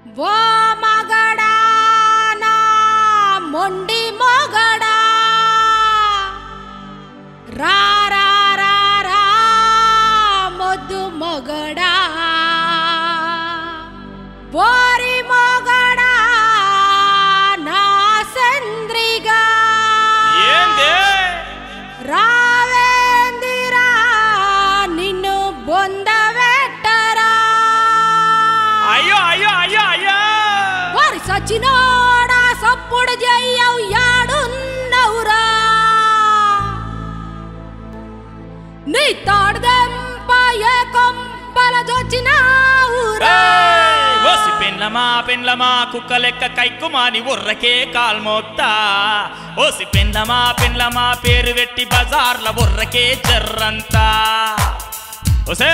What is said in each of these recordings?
ఓ మగడా నా మొండి మొగడా రా రా రా రా మొద్దు మొగడా ఓరి మొగడా నా సంద్రిగా ఏందే రావేందిరా నిన్ను బొందవెట్టరా అయ్యో అయ్యో అయ్యో అయ్యో వారి సచ్చినోడా సప్పుడు చెయ్యవు యాడున్నవురా నీ తాడుదెంప ఏ కొంపల జొచ్చినావురా ఓసి పెండ్లమా కుక్క లెక్క కైక్కుమాని ఉర్రకే కాల్మోత్తా ఓసి పెండ్లమా పేరు పెట్టి బజార్ల ఉర్రకే జర్రంతా ఓసే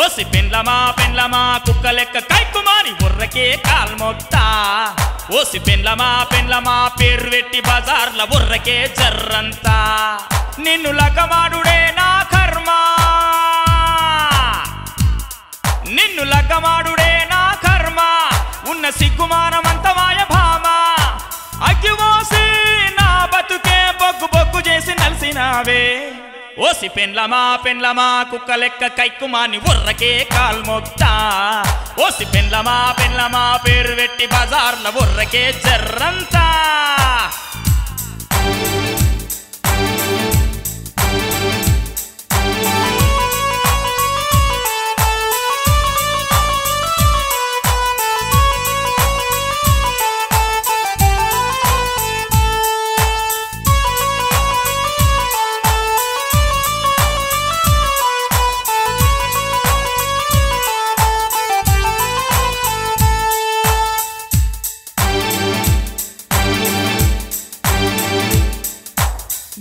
ఓసి పెండ్లమా కుక్క లెక్క కైక్కుమాని ఉర్రకే కాల్మోత్తా ఓసి పెండ్లమా పేరు పెట్టి బజార్ల ఉర్రకే జర్రంతా నిన్ను లగ్గమాడుడే నా కర్మ నిన్ను లగ్గమాడుడే నా కర్మ ఉన్న సిగ్గుమానమంత మాయ భామ అగ్గిమోసి నా బతుకే బొగ్గు బొగ్గు చేసి నలిసినావే ఓసి పెండ్లమా కుక్క లెక్క కైక్కుమాని ఉర్రకే కాల్మొక్తా ఓసి పెండ్లమా పేరు పెట్టి బజార్ల ఉర్రకే జర్రంతా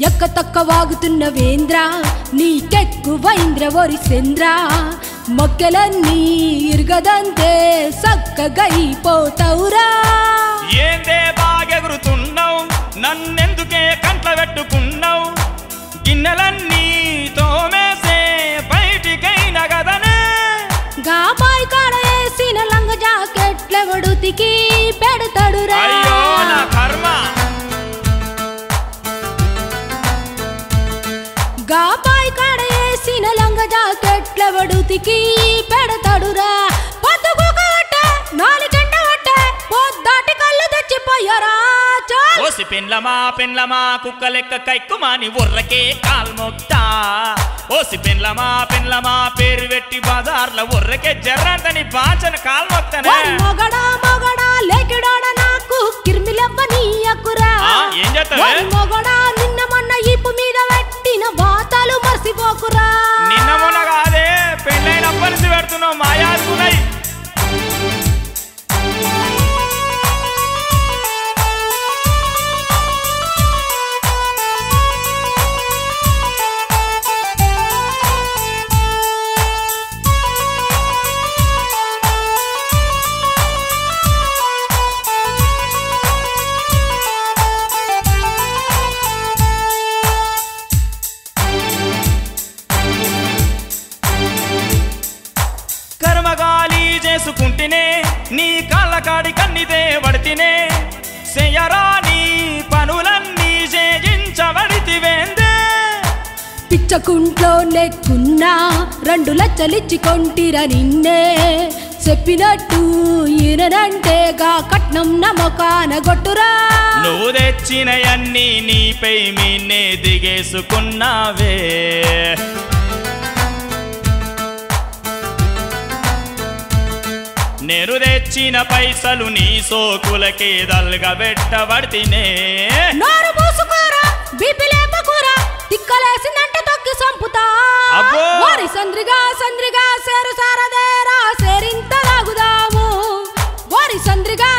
ఎక్క తక్క వాగుతున్న వేంద్ర నీకెక్కువైంద్ర ఒరి సెంద్ర మొక్కలన్నీ ఇరుగదంతే సక్కగైపోతావురా ఏందే బాగెగురుతున్నావు నన్నెందుకే కంట్ల పెట్టుకున్నావు గిన్నెలన్నీ తోమేసే బయటికైన గదనే గాబాయ్ కాడ వేసిన లంగ జాకెట్లెవడుతికి పెడతాడురా అయ్యో నా కర్మ గాబాయ్ కాడ వేసిన లంగ జాకెట్లెవడుతికి పెడతాడురా పొద్దుగొకట నాలుగంట వట్ట పొద్దాటి కళ్ళు తెచ్చిపోయారా ఓసి పెండ్లమా కుక్క లెక్క కైక్కుమాని ఉర్రకే కాల్మొక్తా ఓసి పెండ్లమా పేరు పెట్టి బజార్ల ఉర్రకే జర్రంతని బాచన కాల్మొక్తానే మొగడా లేకిడాడ నాకు కిర్మిలవ్వని అక్కురా ఏం చేస్తావే మొగడా నిన్న మొన్న ఈపు మీద పెట్టిన వాతాలు మర్చిపోకురా నిన్న మొన్న కాదే పెళ్ళైన పలిసి పెడుతున్నావు మాయాడుకున్నాయి కర్మగాలి చేసుకుంటేనే నీ కాళ్ళకాడి కన్నిదే పడితేనే చెయ్యరాని పనులన్నీ చేయించబడితివేందే పిచ్చకుంట్లో నెక్కున్నా 2 లక్షలిచ్చి కొంటిరా నిన్నే చెప్పినట్టు ఈయనంటేగా కట్నం నమ్మకాన గొట్టురా నువ్వు తెచ్చినయన్నీ నీపై మీనే దిగేసుకున్నావే నేను తెచ్చిన పైసలు నీ సోకులకే దల్గా పెట్టబడితేనే నోరు మూసుకోరా బీపీ లేపకురా తిక్కలేసిందంటే తొక్కి సంపుతా అబ్బో! వారి సంద్రిగా సేరు సారదేరా సేరింత లాగుదాము వారి సంద్రిగా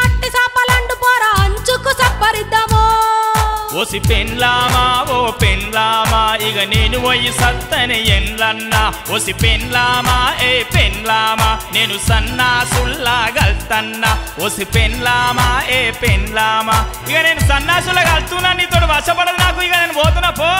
అట్టి సాపలండు పోరా అంచుకు సప్పరిద్దాము ఓసి పెండ్లామా ఓ పెండ్లామా ఇక నేను పోయి సత్తని ఎన్లన్నా ఓసి పెండ్లామా ఏ పెండ్లామా నేను సన్నాసుల్లాగల్తన్నా ఓసి పెండ్లామా ఏ పెండ్లామా ఇక నేను సన్నాసులాగల్తున్నా నీతో వశపడదు నాకు ఇక నేను పోతున్నా పో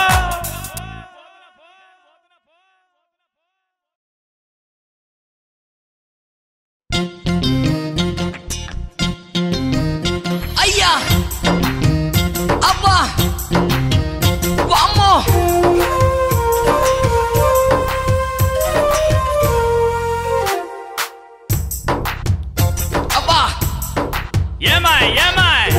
ఏమాయ్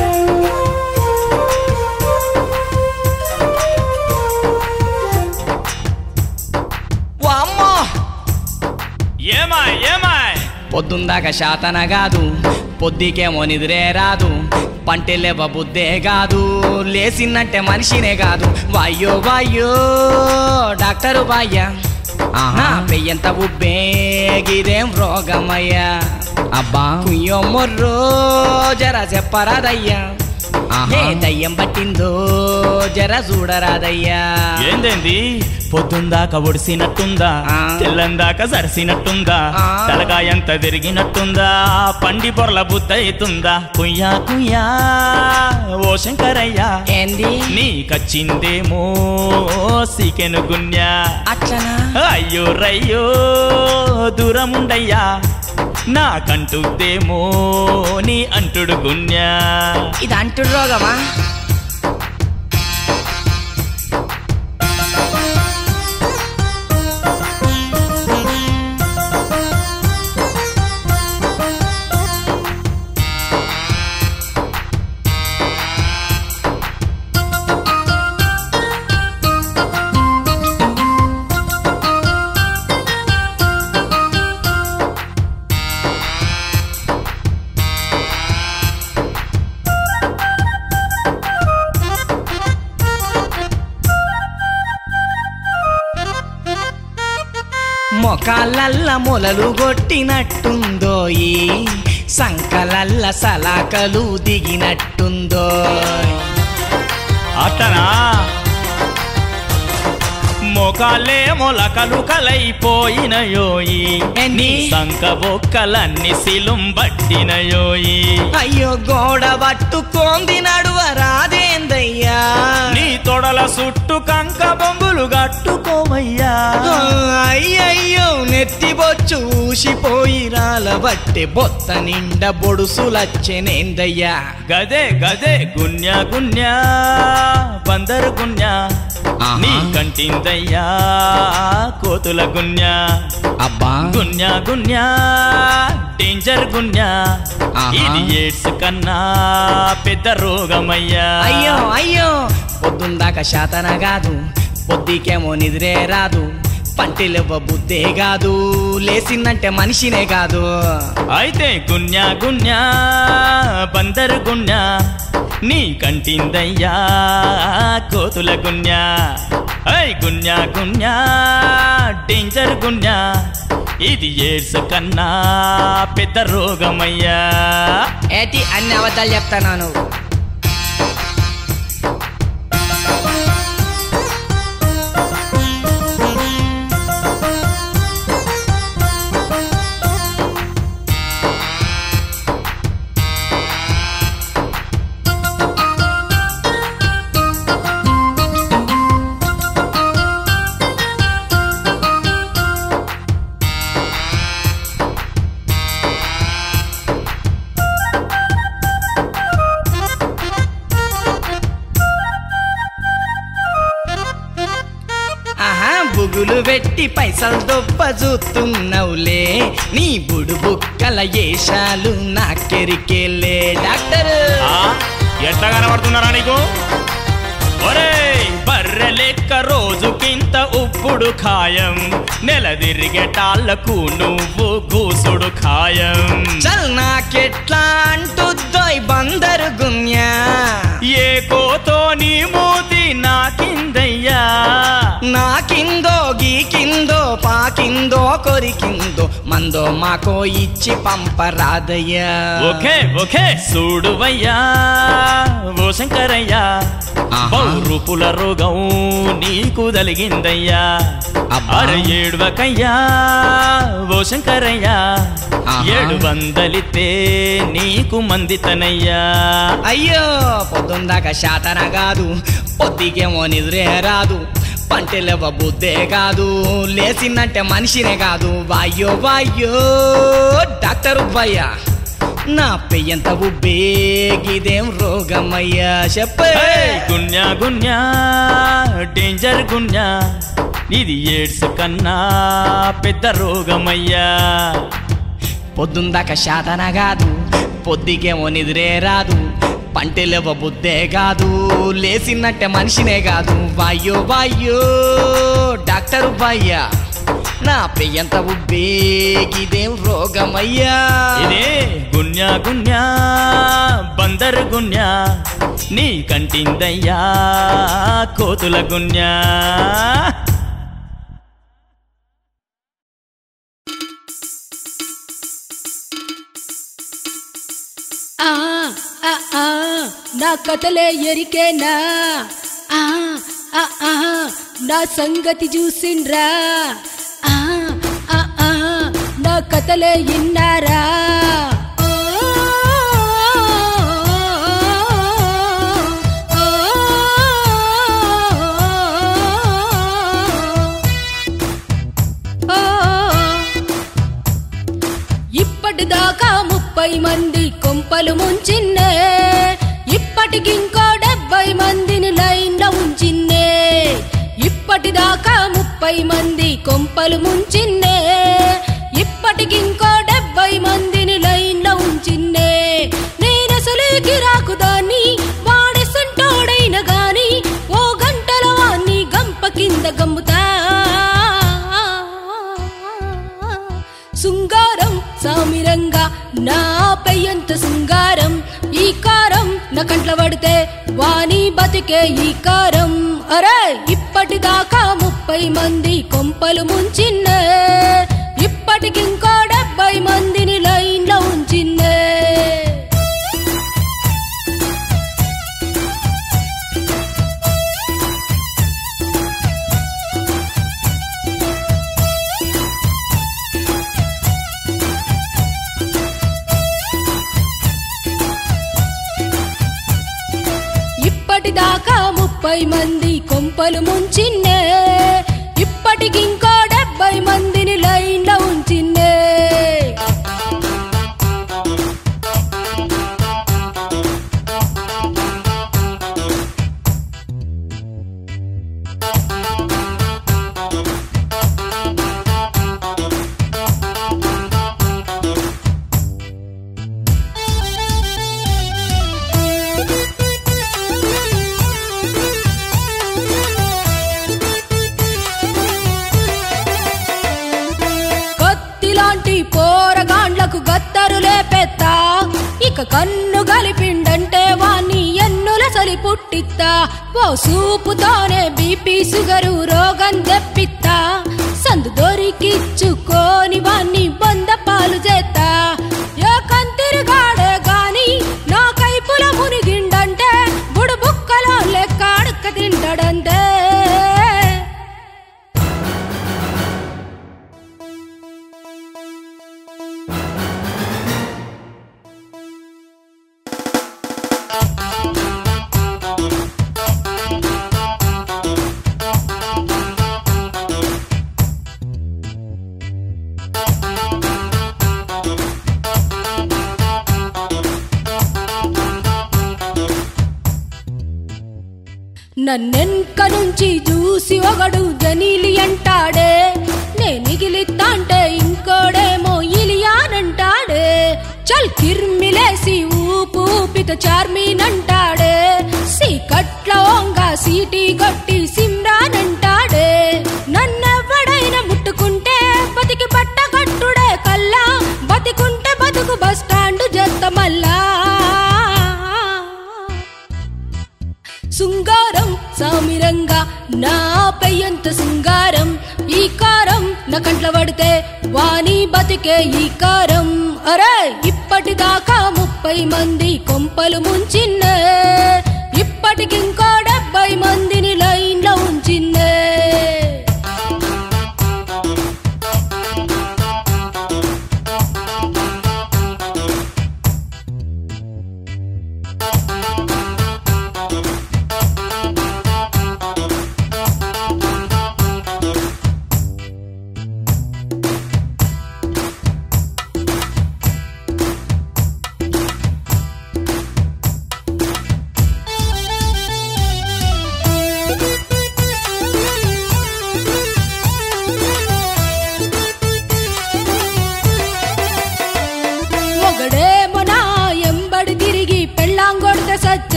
వామ్మో ఏమాయ్ ఏమాయ్ పొద్దుందాకా శాతన కాదు పొద్దుకేమో నిద్రే రాదు పంటెలేవ బుద్ధే కాదు లేసినంటే మనిషినే కాదు వాయ్యో వాయ్యో డాక్టరు బాయ్యా నా పెయ్యంత ఉబ్బే గిదేం రోగమయ్యా అబ్బా కుయ్యో మొర్రో జర చెప్పరాదయ్యా ఏ దయ్యం పట్టిందో జర చూడరాదయ్యా ఏందేంది పొద్దుందాకా ఒడిసినట్టుందా తెల్లందాకా సరిసినట్టుందా తలకాయంత తిరిగినట్టుందా పండి పొరల బుద్ధయితుందా కుయ్యా కుయ్యా ఓ శంకరయ్యా ఏంది నీకచ్చిందేమో సీకెను గున్యా అట్లనా అయ్యో రయ్యో దూరముండయ్యా నాకంటుదేమో నీ అంటుడు గున్యా ఇది అంటుడు రోగమా మొకాలల్ల మొలలు కొట్టినట్టుందోయి సంకలల్ల సలాకలు దిగినట్టుందో అట్టనా మొకాలే మొలకలు కలైపోయినయోయి నీ సంక బొక్కలన్నీ సిలుం బట్టినయోయి అయ్యో గోడ పట్టుకోంది నడువరాదేందయ్యా నీ తొడల చుట్టు కంక బొంగులు గట్టుకోవయ్యా అయ్యయ్యో నెత్తి బొచ్చు ఊసిపోయి రాలబట్టే బొత్త నిండా బొడుసులచ్చెనేందయ్యా గదే గదే గున్యా గున్యా బందరు గున్యా నీ కంటిందయ్యా కోతుల గున్యా అబ్బా గున్యా గున్యా డేంజర్ గున్యా ఇది ఎయిడ్స్ కన్నా పెద్ద రోగమయ్యా అయ్యో అయ్యో పొద్దుందాకా శాతన కాదు పొద్దుకేమో నిద్రే రాదు పంటెలివ్వ బుద్ధే కాదు లేసిందంటే మనిషినే కాదు అయితే గున్యా గున్యా బందరు గున్యా నీ కంటిందయ్యా కోతుల గున్యా ఐ గున్యా గున్యా డేంజర్ గున్యా ఇది ఎయిడ్స్ కన్నా పెద్ద రోగమయ్యా ఏటి అన్ని అబద్ధాలు చెప్తాను నువ్వు బుగులు పెట్టి పైసలు దొబ్బ చూస్తున్నావులే నీ బుడు బుక్కల ఏషాలు నాకెరికేలే డాక్టర్ ఎట్లా కనబడుతున్నారా నీకు ఒరే బర్రె లెక్క రోజుకింత ఉప్పుడు ఖాయం నెల తిరిగేటాళ్లకు నువ్వు గూసుడు ఖాయం చల్ నాకెట్లా అంటుద్దోయ్ బందరు గున్యా ఏ కోతో నీ మూతి నాకిందయ్యా నాకిందో గీకిందో పాకిందో కొరికిందో మందో మాకో ఇచ్చి పంపరాదయ్యా ఓకే ఓకే చూడువయ్యా ఓ శంకరయ్యా బౌరూపుల రోగం నీకు తలిగిందయ్యా అరే ఏడువకయ్యా ఓ శంకరయ్యా 700 నీకు మందితనయ్యా అయ్యో పొద్దుందాకా శాతన కాదు పొద్దుకేమో నిద్రే రాదు పంటెలవ బుద్ధే కాదు లేసిందంటే మనిషినే కాదు వాయ్యో వాయ్యో డాక్టర్ భయ్యా నా పెయ్యంత ఉబ్బే గిదేం రోగమయ్యా చెప్పే గున్యా గున్యా డేంజర్ గున్యా ఇది ఎయిడ్స్ కన్నా పెద్ద రోగమయ్యా పొద్దుందాకా శాతన కాదు పొద్దుకేమో నిద్రే రాదు పంటెలేవ బుద్ధే కాదు లేసినట్టే మనిషినే కాదు వాయ్యో వాయ్యో డాక్టర్ బాయ్యా నా పెయ్యంత ఉబ్బే ఇదేం రోగమయ్యా ఇదే గున్యా గున్యా బందరు గున్యా నీ కంటిందయ్యా కోతుల గున్యా నా కథలే ఎరికేనా నా సంగతి చూసిండ్రా నా కథలే ఇన్నారా ఇప్పటిదాకా 30 మంది కొంపలు ముంచిన్నే ఇప్పటికింకో 70 మందిని లైన్లో ఉంచిన్నే ఇప్పటిదాకా 30 మంది కొంపలు ముంచిన్నే ఇప్పటికింకో 70 మందిని లైన్లో ఉంచిన్నే నేనసలే గిరాకుదాన్ని వాడెసంటోడైన గాని ఓ గంటల వాణ్ణి గంప కింద గమ్ముతా శృంగారం సామిరంగా నా పెయ్యంత శృంగారం ఈ కారం నా కంట్ల పడితే వాణి బతికే ఈ కారం అరే ఇప్పటిదాకా 30 మంది కొంపలు ముంచిన్నే ఇప్పటికింకో 70 మందిని లైన్లో ఉంచిన్నే ఇప్పటిదాకా 30 మంది కొంపలు ముంచిన్నే ఇప్పటికింకో 70 మందిని లైన్లో ఉంచిన్నే పోరగాండ్లకు గత్తరు లేపెత్తా ఇక కన్ను గలిపిండంటే వాణ్ణి ఎన్నుల సలి పుట్టిత్తా ఓ సూపుతోనే బీపీ షుగరు రోగం తెప్పిత్తా సందు దొరికిచ్చుకోని వాణ్ణి బొంద పాలు చేత్తా ఏ కంతిరిగాడే గాని నా కైపుల మునిగిండంటే బుడుబుక్కలో లెక్క అడుక్క తింటాడంతే నన్నెన్క నుంచి చూసి ఒకడు జనీలి అంటాడే నేనిగిలిత్తాంటే ఇంకోడేమో ఇలియానంటాడే చల్ కిర్మిలేసి ఊపు ఊపిత చార్మీనంటాడే సీకట్ల ఓంగా సీటీ కొట్టి సిమ్రానంటాడే నన్నెవ్వడైనా ముట్టుకుంటే బతికి బట్ట కట్టుడే కల్లా బతికుంటే బతుకు బస్టాండు జత్త మల్లా శృంగారం సామిరంగా నా పెయ్యంత శృంగారం ఈ కారం నా కంట్ల పడితే వాణి బతికే ఈ కారం అరే ఇప్పటిదాకా 30 మంది కొంపలు ముంచిన్నే ఇప్పటికింకో 70 మందిని లైన్లో ఉంచిన్నే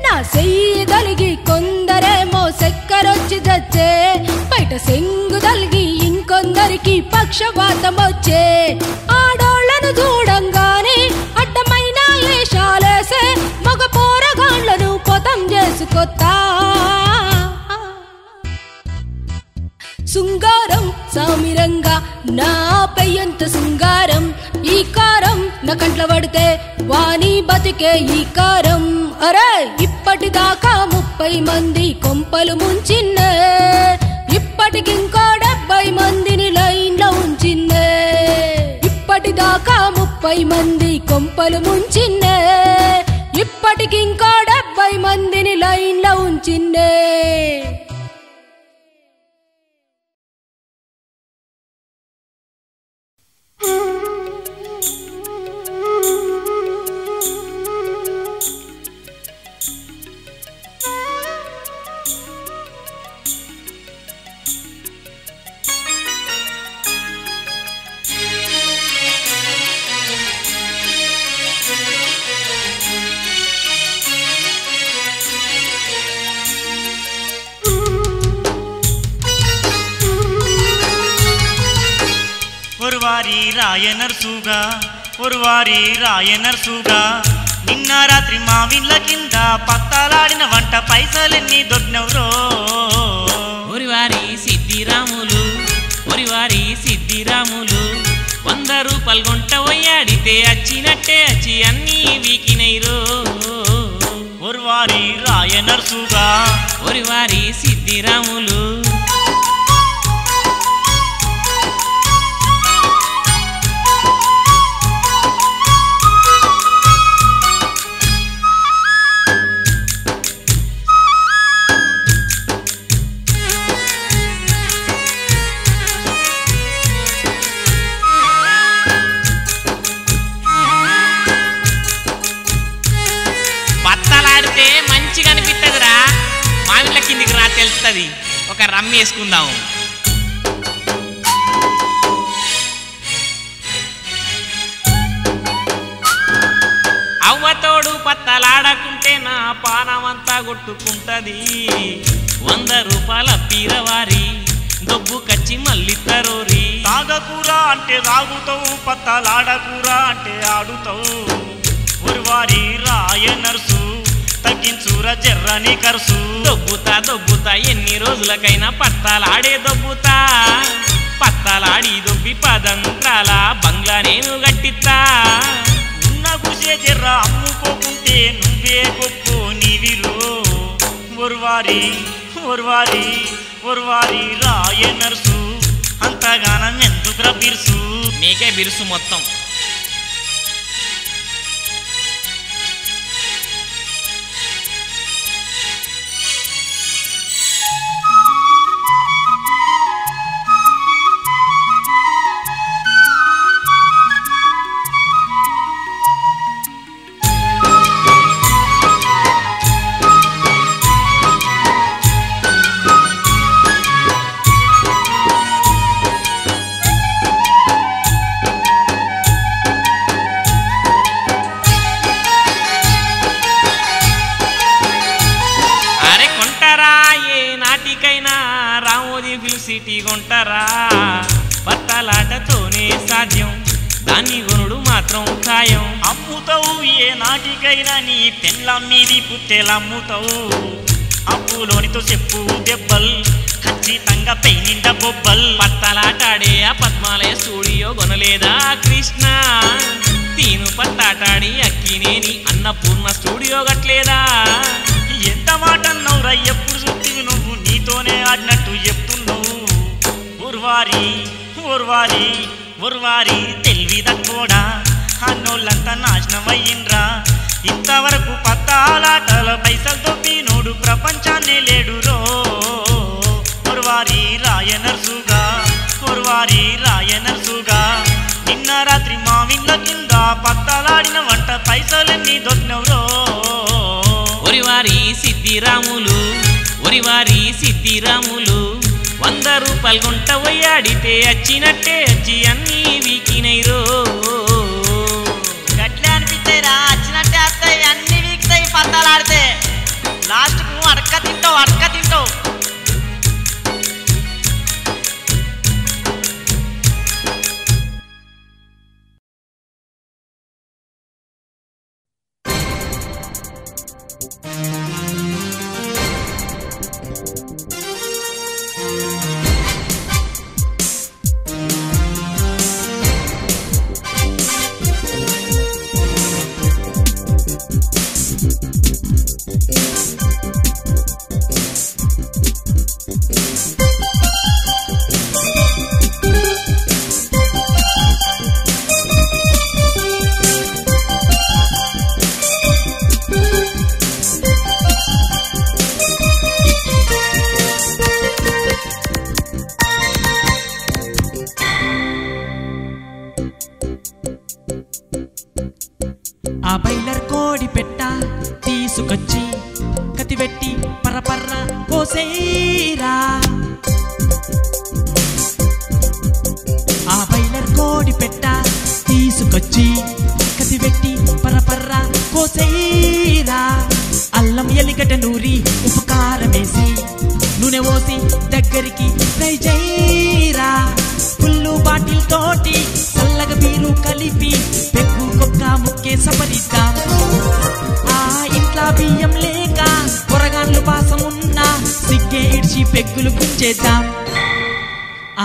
నా చెయ్యి తలిగి కొందరేమో చక్కరొచ్చి చచ్చే బయట సెంగు తలిగి ఇంకొందరికి పక్షపాతం వచ్చే ఆడోళ్లను చూడంగానే అడ్డమైన ఏషాలేసే మగ పోరగాళ్లను పొతం చేసుకొత్తా శృంగారం సామిరంగా నా పెయ్యంత శృంగారం ఈ కారం నా కంట్ల పడితే వాణి బతికే ఈ కారం అరే ఇప్పటిదాకా 30 మంది కొంపలు ముంచిన్నే ఇప్పటికింకో 70 మందిని లైన్లో ఉంచిన్నే ఇప్పటిదాకా 30 మంది కొంపలు ముంచిన్నే ఇప్పటికింకో 70 మందిని లైన్లో ఉంచిన్నే ఒరువారి రాయనర్సుగా నిన్న రాత్రి మావిళ్ళ కింద పత్తాలాడిన వంట పైసలెన్ని దొబ్బినవురో ఒరివారి సిద్ధిరాములు 100 రూపాయలు గొంట పోయాడితే వచ్చినట్టే వచ్చి అన్నీ వీకినైరో ఒరువారి రాయనర్సుగా ఒరివారి సిద్ధిరాములు మంచిగా అనిపిస్తుందిరా మామిళ్ళ కిందికి రా తెలుస్తుంది ఒక రమ్మి వేసుకుందాము అవ్వతోడు పత్తలాడకుంటే నా పానమంతా కొట్టుకుంటది 100 రూపాయల పీరవారి దొబ్బు కచ్చి మళ్ళిత్తరోరి తాగకూర అంటే తాగుతావు పత్తలాడకూర అంటే ఆడుతావు ఒరువారి రాయనర్సు తగ్గించురా జర్రని కరుసు దొబ్బుతా ఎన్ని రోజులకైనా పత్తాలాడే పత్తాలాడి దొబ్బి పదంత్రాల బంగ్లా నేను గట్టిత్తా ఉన్న గుసే జర్ర అమ్ముకోకుంటే నువ్వే గొప్ప నీవిలో ఒరువారి రాయనర్సు అంతగానం ఎందుకురా బిరుసు నీకే బిరుసు మొత్తం సిటీ కొంటారా పత్తాలాటతోనే సాధ్యం దాన్ని కొనుడు మాత్రం ఖాయం అమ్ముతావు ఏ నాటికైనా నీ పెళ్ళం మీది పుట్టెలమ్ముతావు అప్పులోనితో చెప్పు దెబ్బల్ ఖచ్చితంగా పై నిండా బొబ్బల్ పత్తాలాటాడే ఆ పద్మాలయ స్టూడియో కొనలేదా కృష్ణ తీను పత్తాటాడి అక్కినేని అన్నపూర్ణ స్టూడియో గట్లేదా ఎంత మాట అన్నావురా ఎప్పుడు చూస్తీవి నువ్వు నీతోనే ఆడినట్టు చెప్తున్నావు ఒరువారి తెలివిదా కూడా అన్నోళ్ళంతా నాశనం అయ్యిండ్రా ఇంతవరకు పత్తాలాటల పైసలు దొబ్బినోడు ప్రపంచాన్ని లేడురో ఒరువారి రాయనర్సుగా నిన్న రాత్రి మావిళ్ళ కింద పత్తాలాడిన వంట పైసలన్నీ దొబ్బినవురో ఒరివారి సిద్ధిరాములు 100 రూపాయలు గుంట పోయాడితే వచ్చినట్టే వచ్చి అన్నీ వీకినైరో గట్లే అనిపిస్తాయిరా వచ్చినట్టే వస్తాయి అన్ని వీక్తాయి పత్తాలాడితే లాస్ట్ కు అడక్క తింటావు అడక్క తింటావు. ఆ బైలర్ కోడి పెట్ట తీసుకొచ్చి కతివెట్టి పరపర్ర కోసేరా. ఆ బైలర్ కోడి పెట్ట తీసుకొచ్చి కతివెట్టి పరపర్ర కోసేరా. అల్లం ఎలిగడ్డ నూరి ఉప్పు కారం వేసి నూనె పోసి దగ్గరికి ఫ్రై చేయరా. ఫుల్లు బాటిల్ తోటి చల్లగా బీరు కలిపి పెగ్గు కొక్క ముక్కే సపరిద్దాం. ఆ ఇంట్లో బియ్యం లేక పొరగాన్లు పాసమున్నా సిగ్గే ఇడ్చి పెగ్గులు గుంచేద్దాం.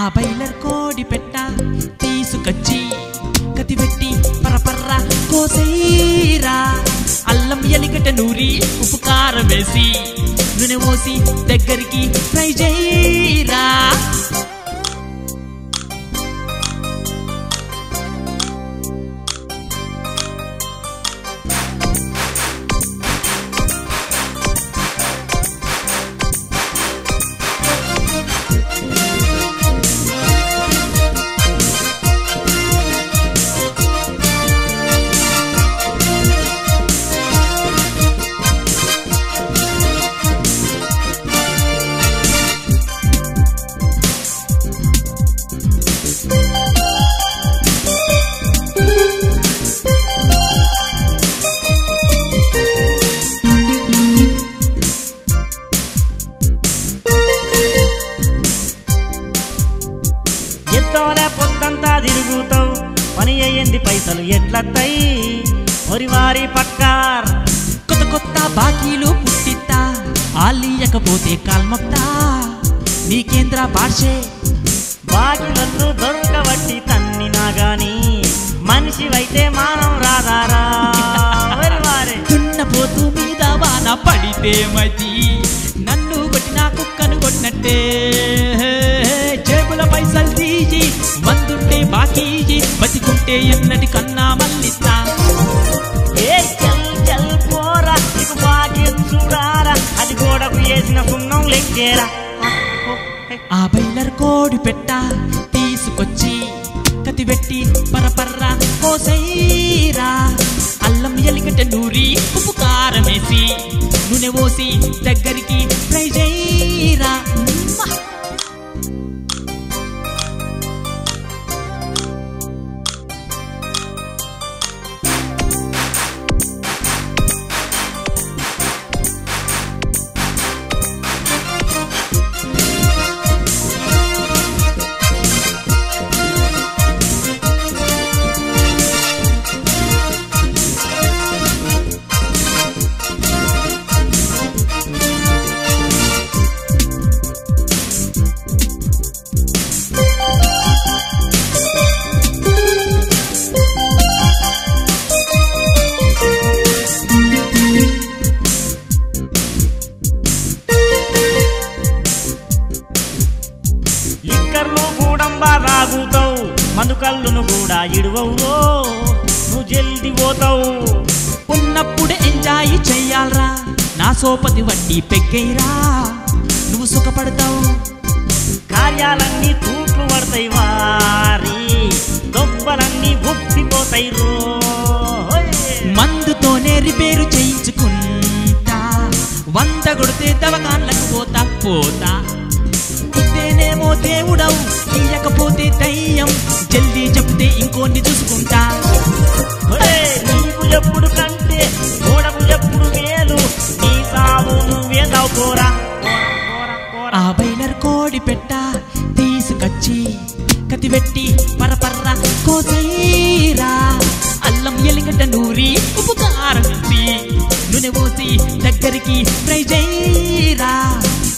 ఆ బైలర్ కోడి పెట్ట తీసుకొచ్చి కతివెట్టి పరపర్ర కోసేరా. అల్లం ఎలిగడ్డ నూరి ఉప్పు కారం వేసి నూనె పోసి దగ్గరికి ఫ్రై చేయరా. ఎత్తోనే పొద్దంతా తిరుగుతావు పని అయ్యింది పైసలు ఎట్లత్తాయి ఒరివారి పట్కార్. కొత్త కొత్త బాకీలు పుట్టిత్తా ఆలియకపోతే కాల్మొక్తా. నీకేంద్ర భాషే బాకీలను దొరకబట్టి తన్నినా గాని మనిషివైతే మానం రాదారా. దున్నపోతు మీద వాన పడితే మతి నన్ను కొట్టిన కుక్కను కొట్టినట్టే. జేబుల పైసలు తీసి వందుంటే బాకీజీ బతికుంటే ఎన్నటి కన్నా మల్లిస్తా. ఏ చల్ చల్ పోరా నీకు బాకీ చూడారా అది గోడకు వేసిన సున్నం లెక్కేరా. ఆ బైలర్ కోడి పెట్ట తీసుకొచ్చి కతివెట్టి పరపర్ర కోసైరా. అల్లం ఎలిగడ్డ నూరి ఉప్పు కారం వేసి నూనె పోసి దగ్గరికి ఫ్రై చేయరా. మందుకల్లును కూడా ఇడువవు నువ్వు జల్ది పోతావు. ఉన్నప్పుడే ఎంజాయ్ చెయ్యాలరా నా సోపతి వడ్డీ పెగ్గైరా నువ్వు సుఖపడతావు. కార్యాలన్నీ తూట్లు పడతాయి వారి దొబ్బలన్నీ ఉప్పిపోతాయి రో. మందుతోనే రిపేరు చేయించుకుంటా 100 కొడితే దవకాన్లకు పోతా. ఇదేనేమో దేవుడవు ఇయ్యకపోతే దయ్యం జల్దీ చెప్తే ఇంకోన్ని చూసుకుంటా. నీకు ఎప్పుడు కంటే గోడకు ఎప్పుడు మేలు నీ సావును కత్తిబెట్టి పరపర్ర కోసైరా అల్లం ఎలిగడ్డ నూరి ఉప్పు కారం వేసి నూనె పోసి దగ్గరికి ఫ్రై చేయరా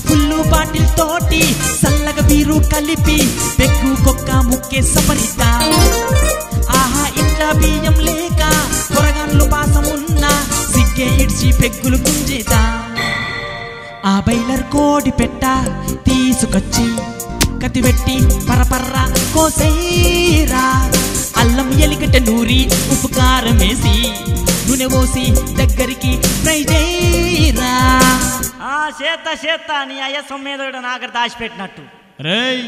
ఫుల్లు బాటిల్ తోటి సల్లగా బీరు కలిపి పెగ్గు కొక్క ముక్కే సపరిత ఆహా ఇంట్లో బియ్యం లేక కూరగాన్లు పాసం ఉన్నా సిగ్గే ఇడ్చి పెగ్గులు గుంజేదా ఆ బైలర్ కోడి పెట్ట తీసుకొచ్చి కత్తిబెట్టి పరపర్ర కోసైరా అల్లం ఎలిగడ్డ నూరి ఉప్పు కారం వేసి నూనె పోసి దగ్గరికి ఫ్రై చేయరా చేత్తా నీ అయ్య సొమ్మేదో నాకు దాచిపెట్టినట్టు రేయ్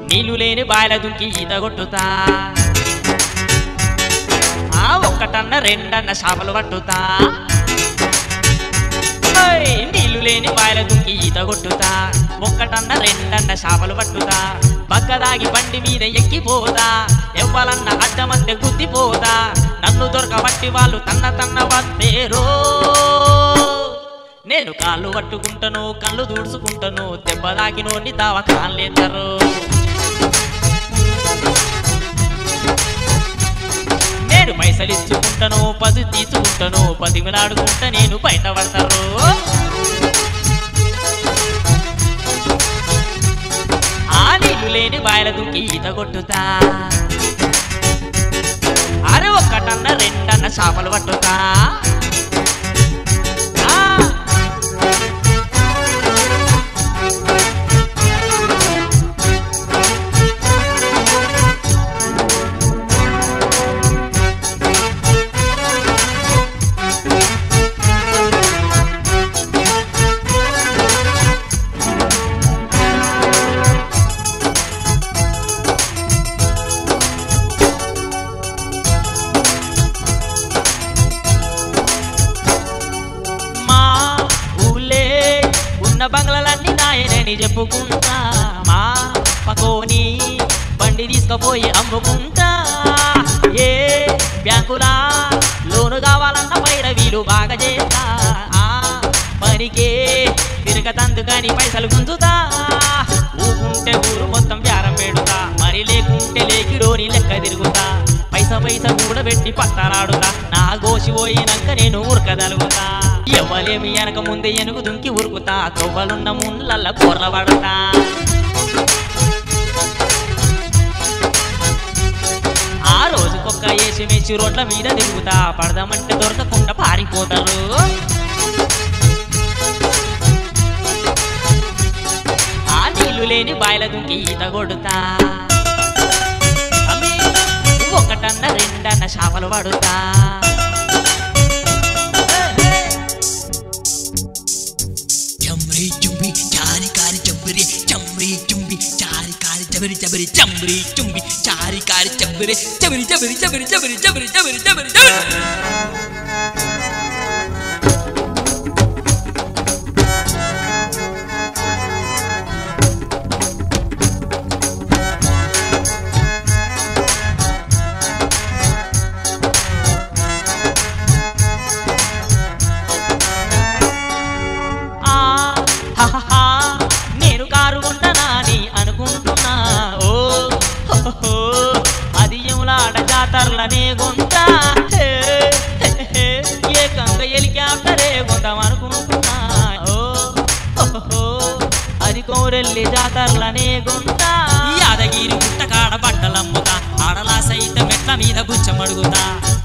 నీళ్ళు లేని బాయిల దుంకి ఈత కొట్టుతా ఒక్కటన్న రెండన్న చేపలు పట్టుతా నీళ్ళు లేని బాయిల దుంకి ఈత కొట్టుతా ఒక్కటన్న రెండన్న చేపలు పట్టుతా పక్కదాగి బండి మీద ఎక్కిపోతా ఎవ్వాలన్న అడ్డమంతే గుద్దిపోతా నన్ను దొరకబట్టి వాళ్ళు తన్న వస్తేరో నేను కాళ్ళు పట్టుకుంటాను కళ్ళు దూడ్చుకుంటాను దెబ్బదాకి నోని దావ కాళ్ళేద్దరు నేను పైసలు ఇచ్చుకుంటాను పది తీసుకుంటాను పదిమిలాడుకుంటా నేను బయట పడతారు ఆ నీళ్ళు లేని బాయిల దుంకి ఈత కొట్టుతా అరే ఒక్కటన్న రెండన్న చేపలు పట్టుతా బంగ్లాలన్నీ నాయనని చెప్పుకుంటా మా పకోని బండి తీసుకుపోయి అమ్ముకుంటా ఏ బ్యాంకులా లోను కావాలన్న పైన వీలు బాగా చేస్తా పనికే తిరగతందుకని పైసలు గుంజుతా ఊకుంటే ఊరు మొత్తం వ్యారం పెడుతా మరి లేకుంటే లేకిరోని లెక్క తిరుగుతా పైస కూడా పెట్టి పత్తలాడుతా నా గోసి పోయినాక నేను ఉరకదలుగుతా ఎవ్వలేమి వెనక ముందే ఎనుగు దుంకి ఉరుకుతా కొవ్వలున్న ముళ్ళల్ల కూరల పడతా ఆ రోజుకొక్క వేసి మెచ్చి రోడ్ల మీద తిరుగుతా పడదామంటే దొరకకుండా పారిపోతారు ఆ నీళ్లు లేని బాయిల దుంకి ఈత కొడుతా ఒకటన్న రెండన్న చేపలు పడుతా చమ్రీ చుంబి చారి కారి చంబరి చమ్రీ చుంబి చారి కారి చబరి చబరి చమ్రీ చుంబి చారి కారి చంబరి చబరి చబరి చబరి చబరి చబరి చబరి చబరి చబరి నేను కారు కొంటనాని అనుకుంటున్నా ఓ అది ఏములాడ జాతరలనే కొంటా ఏకంగా హెలికాప్టరే కొంటాం అనుకుంటున్నా ఓ అది కోరెల్లి జాతరలనే కొంటా యాదగిరి గుట్ట కాడ బట్టలమ్ముతా ఆడలా సైతం మెట్ల మీద గుచ్చమడుగుతా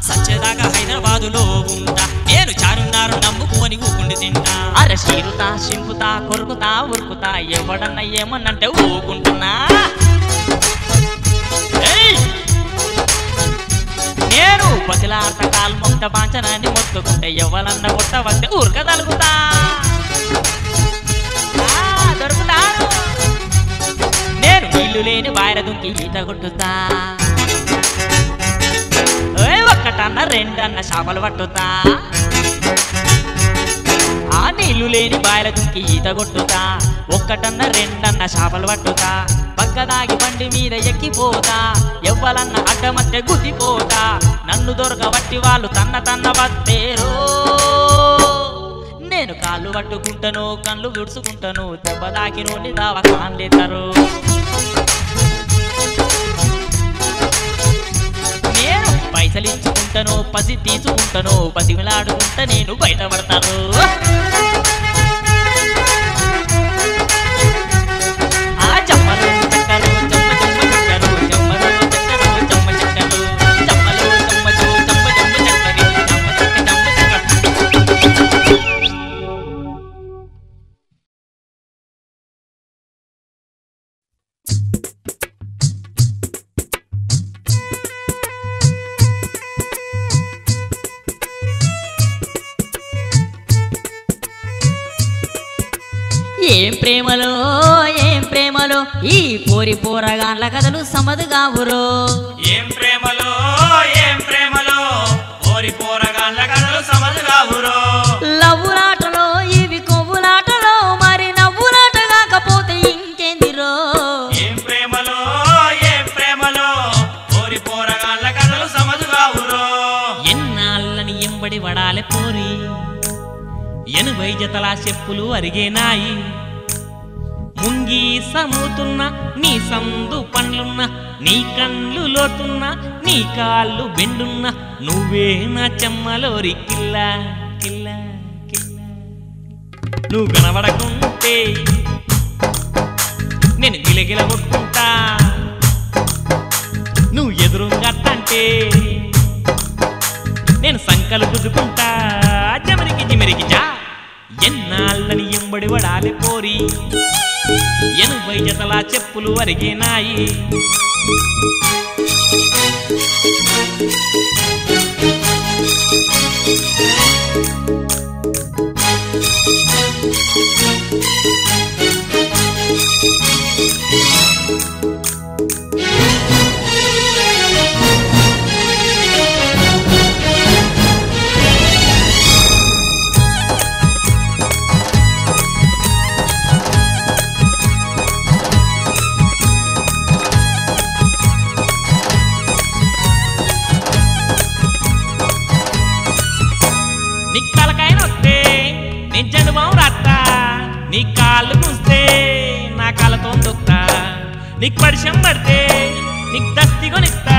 సచ్చేదాకా హైదరాబాదులో ఉంటా నేను చారున్నారు నమ్ముకొని ఊకుండి తింటా అరే చీరుతా చింపుతా కొరుకుతా ఉరుకుతా ఎవడన్నా ఏమన్నంటే ఊకుంటున్నా నేను పతిలాట కాలు మొట్ట పాంచనాన్ని మొత్తుకుంటే ఎవరన్నా కొట్టవస్తే ఉరకదలుగుతా దొరుకుతాను నేను నీళ్లు లేని బాయిల దుంకి ఈత కొట్టుతా ఒక్కటన్న రెండన్న చేపలు పట్టుతా ఆ నీళ్లు లేని బాయల దుంకి ఈత కొట్టుతా, ఒక్కటన్న రెండన్న చేపలు పట్టుతా, పక్కదాగి బండి మీద ఎక్కిపోతా, ఎవ్వలన్న అడ్డమత్తే గుద్దిపోతా, నన్ను దొరకబట్టి వాళ్ళు తన్న వత్తేరో. నేను కాళ్ళు పట్టుకుంటాను, కళ్ళు దుడుచుకుంటాను, దెబ్బ దాకినోని దావా కాన్లేతారు. నేను పైసలు ఇచ్చుకుంటాను, పసి తీసుకుంటాను, పసిమిలాడుకుంటా నేను బయటపడతాను. ఆ జమ్మలు చెక్కరు జమ్మ జమ్మ చెక్కరు, జమ్మలు చెక్కరు జమ్మ చెక్కరు, జమ్మలు జమ్మచు జమ్మ జమ్మ చెక్కరి, జమ్మ చెక్క జమ్మ చెక్క. ఏం ప్రేమలో ఏం ప్రేమలో ఈ పోరి పోరగాన్ల కథలు సమదుగావురో. ఏం ప్రేమలో ఓరి పోరగాళ్ళ కథలు సమదుగావురో. లవ్వులాటలో ఇవి కొవ్వులాటలో, మరి నవ్వులాట కాకపోతే ఇంకేందిరో. ఏం ప్రేమలో ఓరి పోరగాళ్ళ కథలు సమదుగావురో. ఎన్నాళ్ళని ఎంబడి వడాలె పోరి, 80 జతల చెప్పులు అరిగేనాయి, ముంగి సముతున్న నీ సందు పండ్లున్న, నీ కండ్లు లోతున్న, నీ కాళ్ళు బెండున్న, నువ్వే నా చెమ్మలోరి కిల్ల కిల్ల కిల్ల. నువ్వు కనబడకుంటే నేను గిలగిల కొట్టుకుంటా, నువ్వు ఎదురుంగట్టంటే నేను సంకలు గుద్దుకుంటా. జమరికి జిమరికి జా. ఎన్నాళ్ళని ఎంబడి వడాలి పోరి, 80 జతల చెప్పులు అరిగేనాయి. నీ కాళ్ళు పూస్తే నా కాళ్ళతో దొక్తా, నీకు పరిచయం పడితే నీకు దస్తి కొనిస్తా,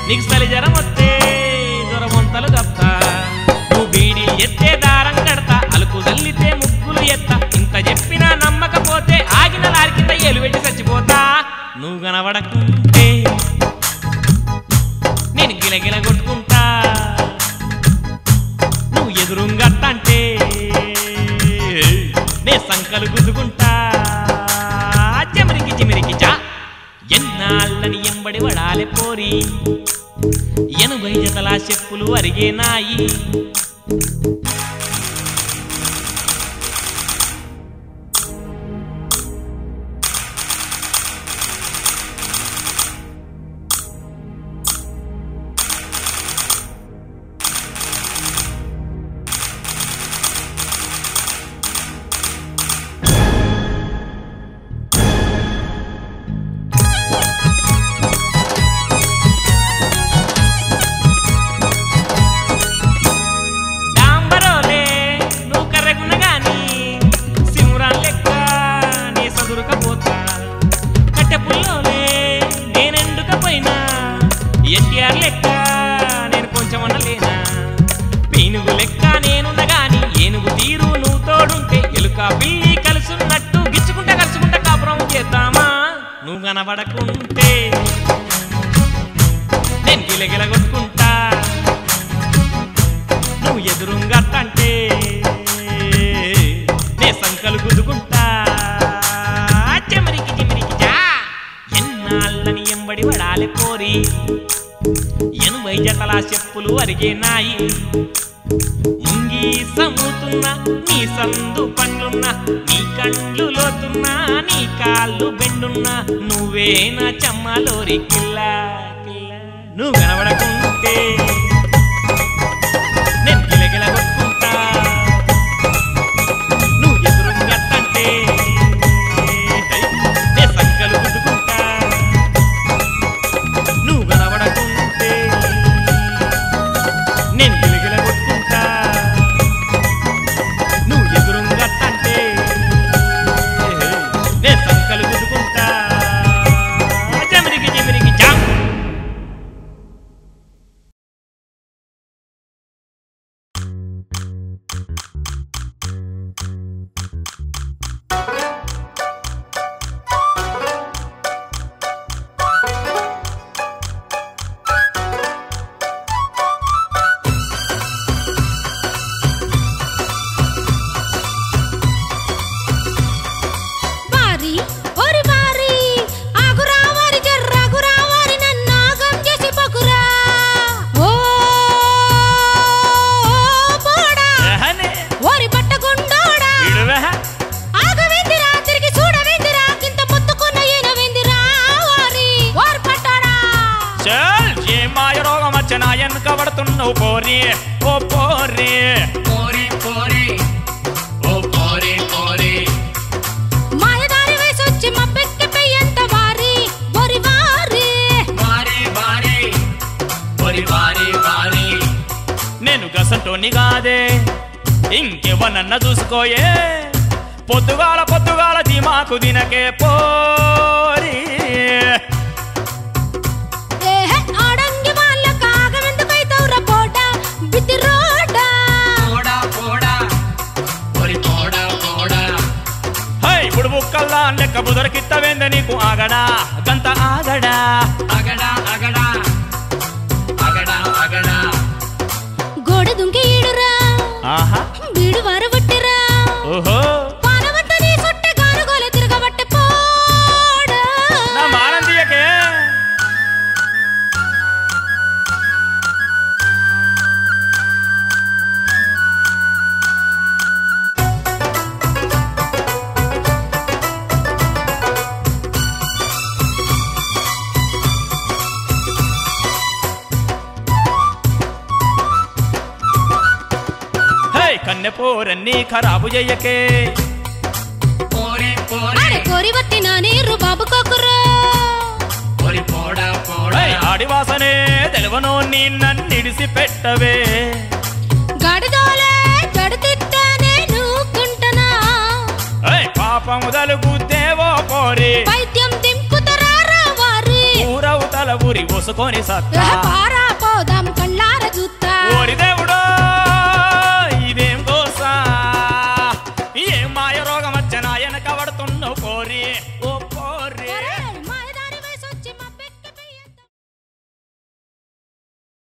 నీకు చలి జ్వరం వస్తే జ్వరమంతలు తప్తా, నువ్వు బీడీలు ఎత్తే దారం కడతా, అలుకు జల్లితే ముగ్గులు ఎత్తా, ఇంత చెప్పినా నమ్మకపోతే ఆగిన లారి కింద ఏలు పెట్టి చచ్చిపోతా. నువ్వు కనబడకుంటే నేను గిలగిల కొట్టుకుంటా, నువ్వు ఎదురుంగట్టంటే నే సంకలు గుద్దుకుంటా. జమరికి జిమరికి జా. ఎన్నాళ్ళని ఎంబడి వడాలి పోరి, 80 జతల చెప్పులు అరిగేనాయి. ఎన్టీఆర్ లెక్క నేను కొంచెం అనలేనా, పీనుగు లెక్క నేనుండగాని ఏనుగు తీరు నువ్వు తోడుంటే, ఎలుక పిల్లి కలుసున్నట్టు గిచ్చుకుంటా కలుసుకుంటా కాపురం చేద్దామా. నువ్వు కనబడకుంటే నేను గిలగిల కొట్టుకుంటా, నువ్వు ఎదురుంగట్టంటే నే సంకలు గుద్దుకుంటా. చెమరికి చిమరికి జా. ఎన్నాళ్ళని ఎంబడి వడాలి పోరి, 80 జతల చెప్పులు అరిగేనాయి. ముంగి సముతున్న నీ సందు పండ్లున్న, నీ కండ్లు లోతున్న, నీ కాళ్ళు బెండున్న, నువ్వే నా చెమ్మలోరి కిల్ల కిల్ల. నువ్వు కనబడకుంటే నేను గిలగిల కొట్టుకుంటా, ఆగవేందిరా తిరిగి చూడవేందిరా కింత ముత్తుకున్న ఈనవేందిరా వారి వారు పట్టాడా చల్ ఏ మాయ రోగం వచ్చనా వెనక పడుతున్నావు పోరి ఓ పోరి పోరి పోరి ఓ పోరి పోరి మాయదారి వేసొచ్చి మబ్బెక్కి పెయ్యంత వారి వరి వారి వారి వారి పోరి వారి వారి నేను గసంటోని కాదే ఇంకెవనన్న చూసుకోయే పొద్దుగాల పొద్దుగాల దిమాకు దినకే పోరి ఏహే ఆడంగి వాళ్ళ కాగమెందుకైతవురా పోడా బితి రోడా పోడా పోడా పోరి పోడా పోడా హై ఇప్పుడు బుక్కల్లా లెక్క బుదరకిత్తవేంద నీకు ఆగడా గంత ఆగడా అగడా అగడా అగడా అగడా గోడ దుంకి ఈడురా ఆహా బీడు వారబట్టిరా ఓహో పానవంత నీ సుట్టె గానుగోల తిరగబట్టి పోడా నా మానం తీయకే హై కన్నె పోరన్ని ఖరాబు చెయ్యకే పోరి పోరి ఆడ కోరి వత్తిన నీరు బాబు కొక్కురా పోరి పోడా పోడా హై ఆడివాసనే తెలవనో నీ నన్నిడిసి పెట్టవే గడిదోలే గడితిత్తేనే నూకుంటనా హై పాపము తలుగుద్దేవో పోరి వైద్యం దింపుతరా వారి ఊరవు తల ఊరి పోసుకొని సత్తా పారా